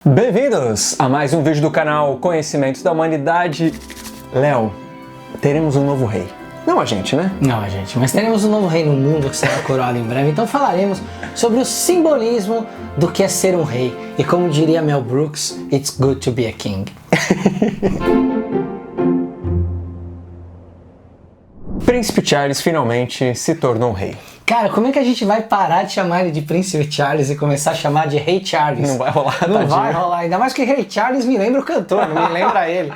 Bem-vindos a mais um vídeo do canal Conhecimentos da Humanidade. Léo, teremos um novo rei. Não a gente, né? Não a gente, mas teremos um novo rei no mundo que será coroado em breve. Então falaremos sobre o simbolismo do que é ser um rei. E como diria Mel Brooks, it's good to be a king. Príncipe Charles finalmente se tornou rei. Cara, como é que a gente vai parar de chamar ele de Príncipe Charles e começar a chamar de Rei Charles? Não vai rolar, Não tadinho. vai rolar, ainda mais que Rei Charles me lembra o cantor, não me lembra ele.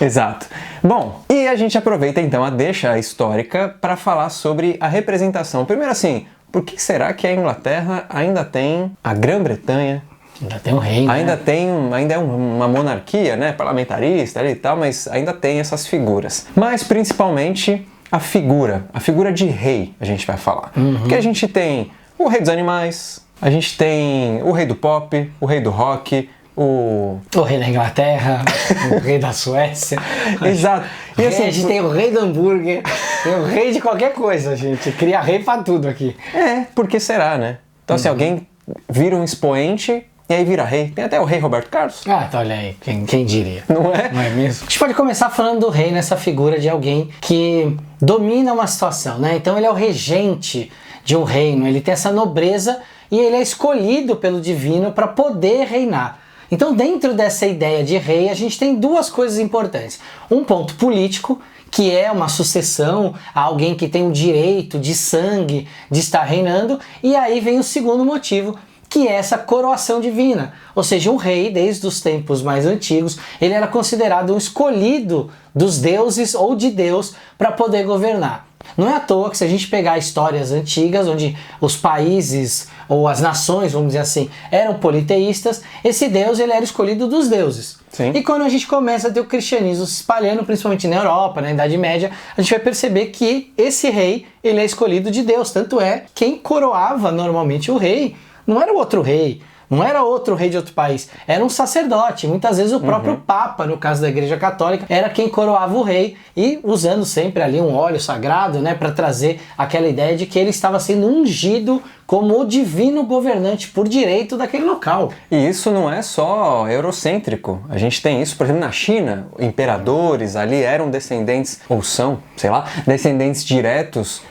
Exato. Bom, e a gente aproveita então a deixa histórica para falar sobre a representação. Primeiro assim, por que será que a Inglaterra ainda tem a Grã-Bretanha? Ainda tem um rei, né? Ainda é uma monarquia, né, parlamentarista ali e tal, mas ainda tem essas figuras. Mas principalmente a figura de rei, a gente vai falar. Porque a gente tem o rei dos animais, a gente tem o rei do pop, o rei do rock, o rei da Inglaterra, o rei da Suécia. Exato. E assim, a gente tem o rei do hambúrguer, tem o rei de qualquer coisa, gente. Cria rei pra tudo aqui. É, porque será, né? Então assim, alguém vira um expoente e aí vira rei. Tem até o rei Roberto Carlos. Ah, tá, olha aí, quem diria? Não é? Não é mesmo? A gente pode começar falando do rei nessa figura de alguém que domina uma situação, né? Então ele é o regente de um reino, ele tem essa nobreza e ele é escolhido pelo divino para poder reinar. Então dentro dessa ideia de rei a gente tem duas coisas importantes. Um ponto político, que é uma sucessão a alguém que tem o direito de sangue de estar reinando, e aí vem o segundo motivo, que é essa coroação divina. Ou seja, um rei, desde os tempos mais antigos, ele era considerado um escolhido dos deuses ou de Deus para poder governar. Não é à toa que se a gente pegar histórias antigas, onde os países ou as nações, vamos dizer assim, eram politeístas, esse Deus ele era escolhido dos deuses. Sim. E quando a gente começa a ter o cristianismo se espalhando, principalmente na Europa, na Idade Média, a gente vai perceber que esse rei ele é escolhido de Deus. Tanto é, quem coroava normalmente o rei não era o outro rei, não era outro rei de outro país, era um sacerdote. Muitas vezes o próprio Papa, no caso da Igreja Católica, era quem coroava o rei e usando sempre ali um óleo sagrado, né, para trazer aquela ideia de que ele estava sendo ungido como o divino governante por direito daquele local. E isso não é só eurocêntrico. A gente tem isso, por exemplo, na China. Imperadores ali eram descendentes, ou são, sei lá, descendentes diretos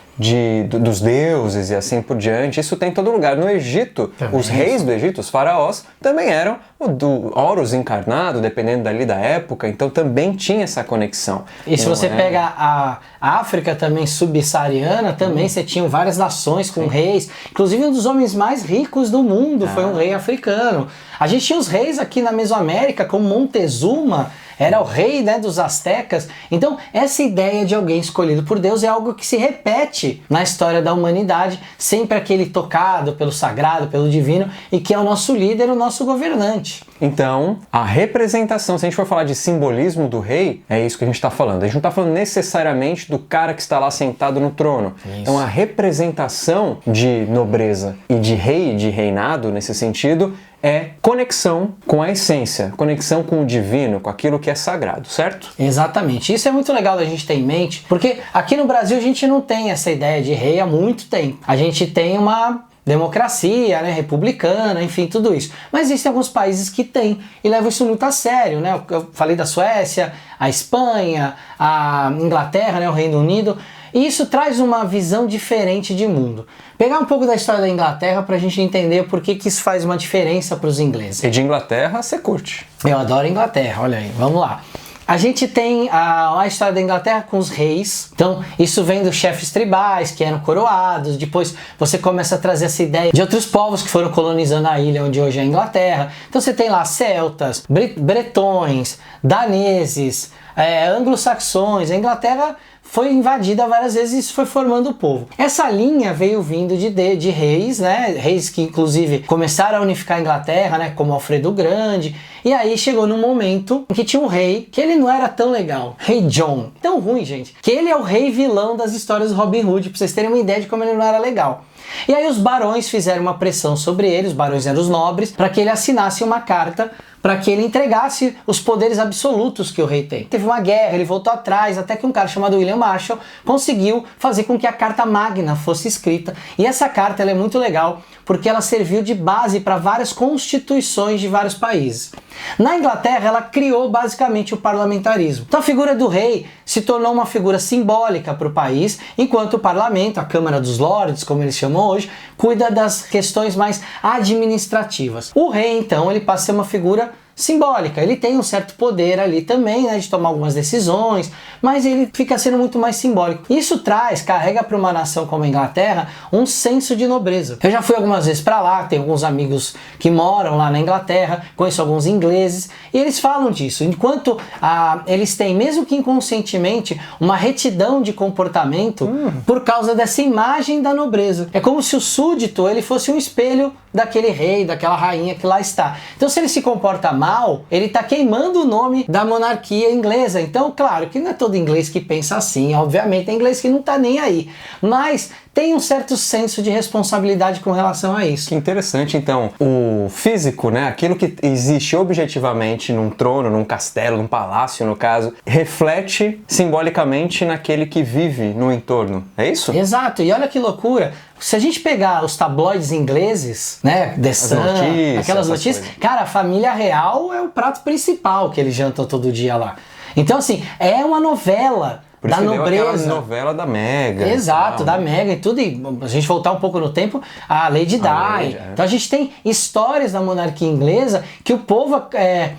dos deuses e assim por diante. Isso tem em todo lugar. No Egito, também os reis do Egito, os faraós, também eram do Horus encarnado, dependendo dali da época, então também tinha essa conexão. E se você pega a África também subsaariana, também você tinha várias nações com reis, inclusive um dos homens mais ricos do mundo foi um rei africano. A gente tinha os reis aqui na Mesoamérica, como Montezuma, era o rei, né, dos astecas. Então essa ideia de alguém escolhido por Deus é algo que se repete na história da humanidade, sempre aquele tocado pelo sagrado, pelo divino, e que é o nosso líder, o nosso governante. Então, a representação, se a gente for falar de simbolismo do rei, é isso que a gente está falando. A gente não está falando necessariamente do cara que está lá sentado no trono. Isso. Então a representação de nobreza e de rei, de reinado, nesse sentido, é conexão com a essência, conexão com o divino, com aquilo que é sagrado, certo? Exatamente. Isso é muito legal da gente ter em mente, porque aqui no Brasil a gente não tem essa ideia de rei há muito tempo. A gente tem uma democracia, né, republicana, enfim, tudo isso. Mas existem alguns países que têm e levam isso muito a sério, né? Eu falei da Suécia, a Espanha, a Inglaterra, né, o Reino Unido. E isso traz uma visão diferente de mundo. Pegar um pouco da história da Inglaterra para a gente entender por que isso faz uma diferença para os ingleses. E de Inglaterra você curte? Eu adoro Inglaterra, olha aí, vamos lá. A gente tem a história da Inglaterra com os reis, então isso vem dos chefes tribais que eram coroados, depois você começa a trazer essa ideia de outros povos que foram colonizando a ilha onde hoje é a Inglaterra. Então você tem lá celtas, bretões, daneses, anglo-saxões. A Inglaterra foi invadida várias vezes e isso foi formando o povo. Essa linha veio vindo de reis, né? Reis que inclusive começaram a unificar a Inglaterra, né? Como Alfredo o Grande. E aí chegou num momento em que tinha um rei que ele não era tão legal. Rei John. Tão ruim, gente. Que ele é o rei vilão das histórias do Robin Hood, pra vocês terem uma ideia de como ele não era legal. E aí os barões fizeram uma pressão sobre ele, os barões eram os nobres, para que ele assinasse uma carta para que ele entregasse os poderes absolutos que o rei tem. Teve uma guerra, ele voltou atrás, até que um cara chamado William Marshall conseguiu fazer com que a Carta Magna fosse escrita. E essa carta ela é muito legal, porque ela serviu de base para várias constituições de vários países. Na Inglaterra, ela criou basicamente o parlamentarismo. Então a figura do rei se tornou uma figura simbólica para o país, enquanto o parlamento, a Câmara dos Lordes, como eles chamam hoje, cuida das questões mais administrativas. O rei, então, ele passa a ser uma figura simbólica, ele tem um certo poder ali também, né, de tomar algumas decisões, mas ele fica sendo muito mais simbólico. Isso carrega para uma nação como a Inglaterra um senso de nobreza. Eu já fui algumas vezes para lá, tenho alguns amigos que moram lá na Inglaterra, conheço alguns ingleses, e eles falam disso. Enquanto eles têm, mesmo que inconscientemente, uma retidão de comportamento por causa dessa imagem da nobreza. É como se o súdito ele fosse um espelho daquele rei, daquela rainha que lá está. Então se ele se comporta mal, ele está queimando o nome da monarquia inglesa. Então, claro que não é todo inglês que pensa assim, obviamente tem inglês que não está nem aí, mas tem um certo senso de responsabilidade com relação a isso. Que interessante, então, o físico, né, aquilo que existe objetivamente num trono, num castelo, num palácio, no caso, reflete simbolicamente naquele que vive no entorno, é isso? Exato, e olha que loucura, se a gente pegar os tabloides ingleses, né, The Sun, aquelas notícias, cara, a família real é o prato principal que eles jantam todo dia lá. Então, assim, é uma novela Por isso da que nobreza. deu aquela novela da Meghan. Exato, da Meghan e tudo. E a gente voltar um pouco no tempo, a Lady Di. Então a gente tem histórias da monarquia inglesa que o povo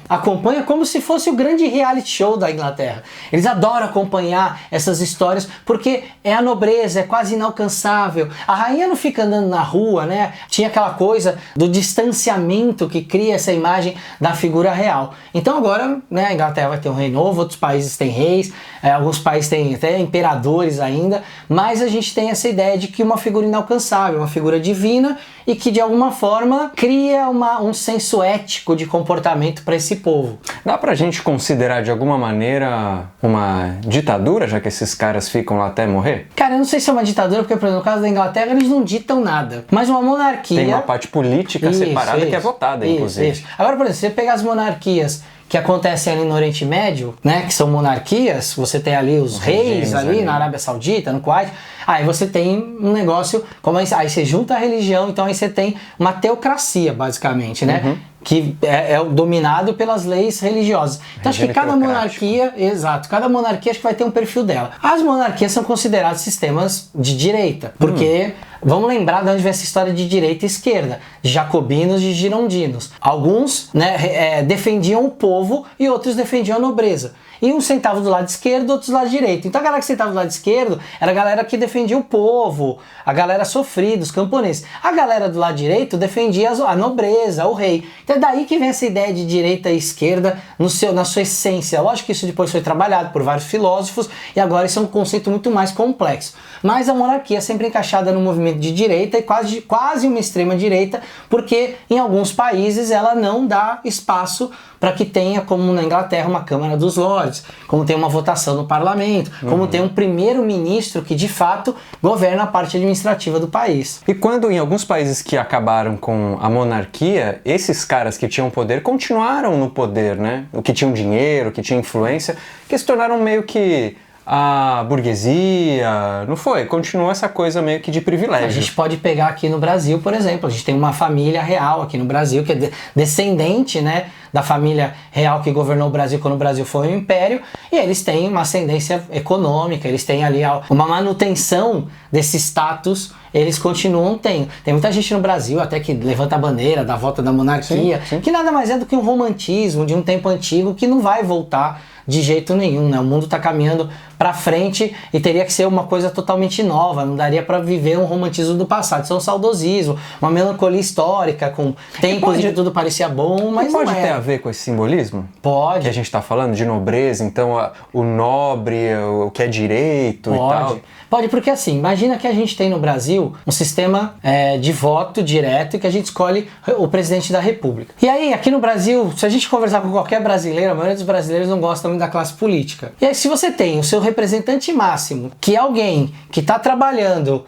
acompanha como se fosse o grande reality show da Inglaterra. Eles adoram acompanhar essas histórias porque é a nobreza, é quase inalcançável. A rainha não fica andando na rua, né? Tinha aquela coisa do distanciamento que cria essa imagem da figura real. Então agora, né, a Inglaterra vai ter um rei novo, outros países têm reis, alguns países tem até imperadores ainda, mas a gente tem essa ideia de que uma figura inalcançável, uma figura divina e que de alguma forma cria um senso ético de comportamento para esse povo. Dá pra gente considerar de alguma maneira uma ditadura, já que esses caras ficam lá até morrer? Cara, eu não sei se é uma ditadura, porque por exemplo, no caso da Inglaterra eles não ditam nada, mas uma monarquia... Tem uma parte política separada que é votada, inclusive. Isso. Agora, por exemplo, se você pegar as monarquias que acontecem ali no Oriente Médio, né, que são monarquias, você tem ali os reis ali na Arábia Saudita, no Kuwait, aí você tem um negócio, aí você junta a religião, então aí você tem uma teocracia, basicamente, né? Que é dominado pelas leis religiosas. Então acho que cada monarquia, cada monarquia acho que vai ter um perfil dela. As monarquias são consideradas sistemas de direita, porque vamos lembrar de onde vem essa história de direita e esquerda, de jacobinos e girondinos. Alguns, né, defendiam o povo e outros defendiam a nobreza. E uns sentavam do lado esquerdo, outros do lado direito. Então a galera que sentava do lado esquerdo era a galera que defendia o povo, a galera sofrida, os camponeses. A galera do lado direito defendia a nobreza, o rei. Então é daí que vem essa ideia de direita e esquerda na sua essência. Lógico que isso depois foi trabalhado por vários filósofos e agora isso é um conceito muito mais complexo. Mas a monarquia é sempre encaixada no movimento de direita e quase uma extrema direita, porque em alguns países ela não dá espaço para que tenha, como na Inglaterra, uma Câmara dos Lordes, como tem uma votação no parlamento, como tem um primeiro-ministro que de fato governa a parte administrativa do país. E quando em alguns países que acabaram com a monarquia, esses caras que tinham poder continuaram no poder, né? O que tinham dinheiro, que tinham influência, que se tornaram meio que a burguesia, não foi? Continuou essa coisa meio que de privilégio. A gente pode pegar aqui no Brasil, por exemplo, a gente tem uma família real aqui no Brasil, que é descendente, né, da família real que governou o Brasil quando o Brasil foi um império, e eles têm uma ascendência econômica, eles têm ali uma manutenção desse status, eles continuam tendo. Tem muita gente no Brasil até que levanta a bandeira da volta da monarquia, que nada mais é do que um romantismo de um tempo antigo que não vai voltar de jeito nenhum, né? O mundo está caminhando para frente e teria que ser uma coisa totalmente nova, não daria para viver um romantismo do passado, isso é um saudosismo, uma melancolia histórica com tempos em que tudo parecia bom, mas pode não ter a a ver com esse simbolismo? Pode. Que a gente está falando de nobreza, então o nobre, o que é direito e tal. Pode, porque assim, imagina que a gente tem no Brasil um sistema de voto direto e que a gente escolhe o presidente da República. E aí, aqui no Brasil, se a gente conversar com qualquer brasileiro, a maioria dos brasileiros não gosta muito da classe política. E aí, se você tem o seu representante máximo, que é alguém que está trabalhando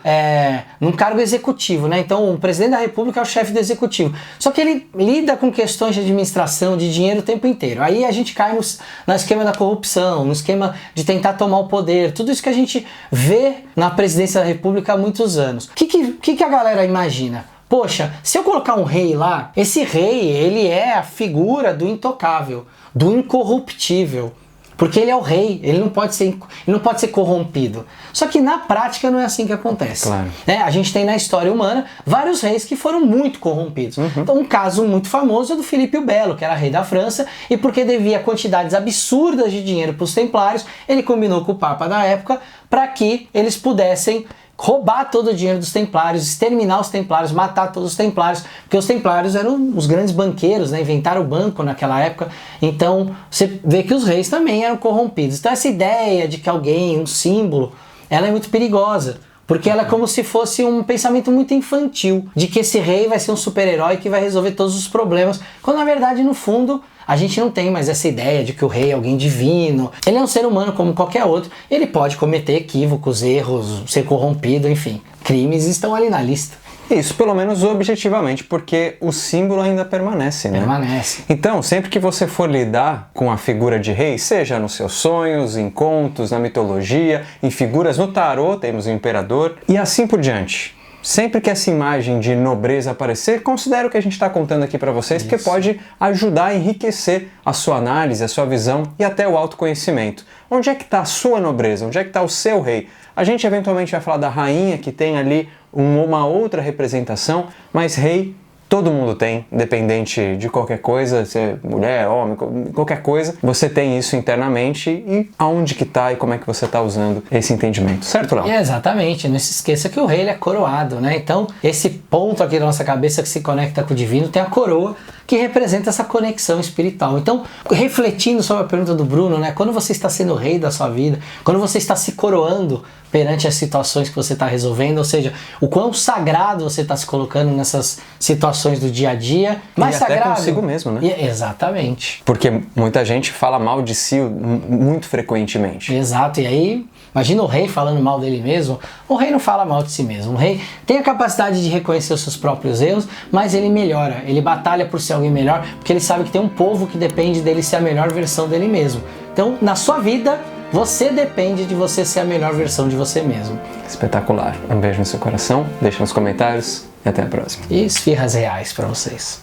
num cargo executivo, né? Então, o presidente da República é o chefe do executivo. Só que ele lida com questões de administração, de dinheiro o tempo inteiro. Aí a gente cai no esquema da corrupção, no esquema de tentar tomar o poder, tudo isso que a gente vê na presidência da República há muitos anos. O que a galera imagina? Poxa, se eu colocar um rei lá, esse rei, ele é a figura do intocável, do incorruptível. Porque ele é o rei, ele não pode ser corrompido. Só que na prática não é assim que acontece. Claro. A gente tem na história humana vários reis que foram muito corrompidos. Então um caso muito famoso é do Filipe o Belo, que era rei da França, e porque devia quantidades absurdas de dinheiro para os templários, ele combinou com o Papa da época para que eles pudessem roubar todo o dinheiro dos templários, exterminar os templários, matar todos os templários, porque os templários eram os grandes banqueiros, né? Inventaram o banco naquela época, então você vê que os reis também eram corrompidos. Então essa ideia de que alguém, um símbolo, ela é muito perigosa, porque ela é como se fosse um pensamento muito infantil, de que esse rei vai ser um super-herói que vai resolver todos os problemas, quando na verdade, no fundo, a gente não tem mais essa ideia de que o rei é alguém divino. Ele é um ser humano como qualquer outro. Ele pode cometer equívocos, erros, ser corrompido, enfim. Crimes estão ali na lista. Isso, pelo menos objetivamente, porque o símbolo ainda permanece, né? Permanece. Então, sempre que você for lidar com a figura de rei, seja nos seus sonhos, em contos, na mitologia, em figuras no tarô, temos o imperador, e assim por diante. Sempre que essa imagem de nobreza aparecer, considere o que a gente está contando aqui para vocês, porque pode ajudar a enriquecer a sua análise, a sua visão e até o autoconhecimento. Onde é que está a sua nobreza? Onde é que está o seu rei? A gente eventualmente vai falar da rainha, que tem ali uma outra representação, mas rei todo mundo tem, independente de qualquer coisa, se é mulher, homem, qualquer coisa, você tem isso internamente e aonde que tá e como é que você tá usando esse entendimento, certo, Léo? Exatamente, não se esqueça que o rei ele é coroado, né? Então, esse ponto aqui da nossa cabeça que se conecta com o divino tem a coroa, que representa essa conexão espiritual. Então, refletindo sobre a pergunta do Bruno, né? Quando você está sendo o rei da sua vida, quando você está se coroando perante as situações que você está resolvendo, ou seja, o quão sagrado você está se colocando nessas situações do dia a dia, mais sagrado. Até consigo mesmo, né? Exatamente. Porque muita gente fala mal de si muito frequentemente. Exato, e aí, imagina o rei falando mal dele mesmo. O rei não fala mal de si mesmo. O rei tem a capacidade de reconhecer os seus próprios erros, mas ele melhora, ele batalha por ser alguém melhor, porque ele sabe que tem um povo que depende dele ser a melhor versão dele mesmo. Então, na sua vida, você depende de você ser a melhor versão de você mesmo. Espetacular. Um beijo no seu coração, deixa nos comentários e até a próxima. E esfirras reais para vocês.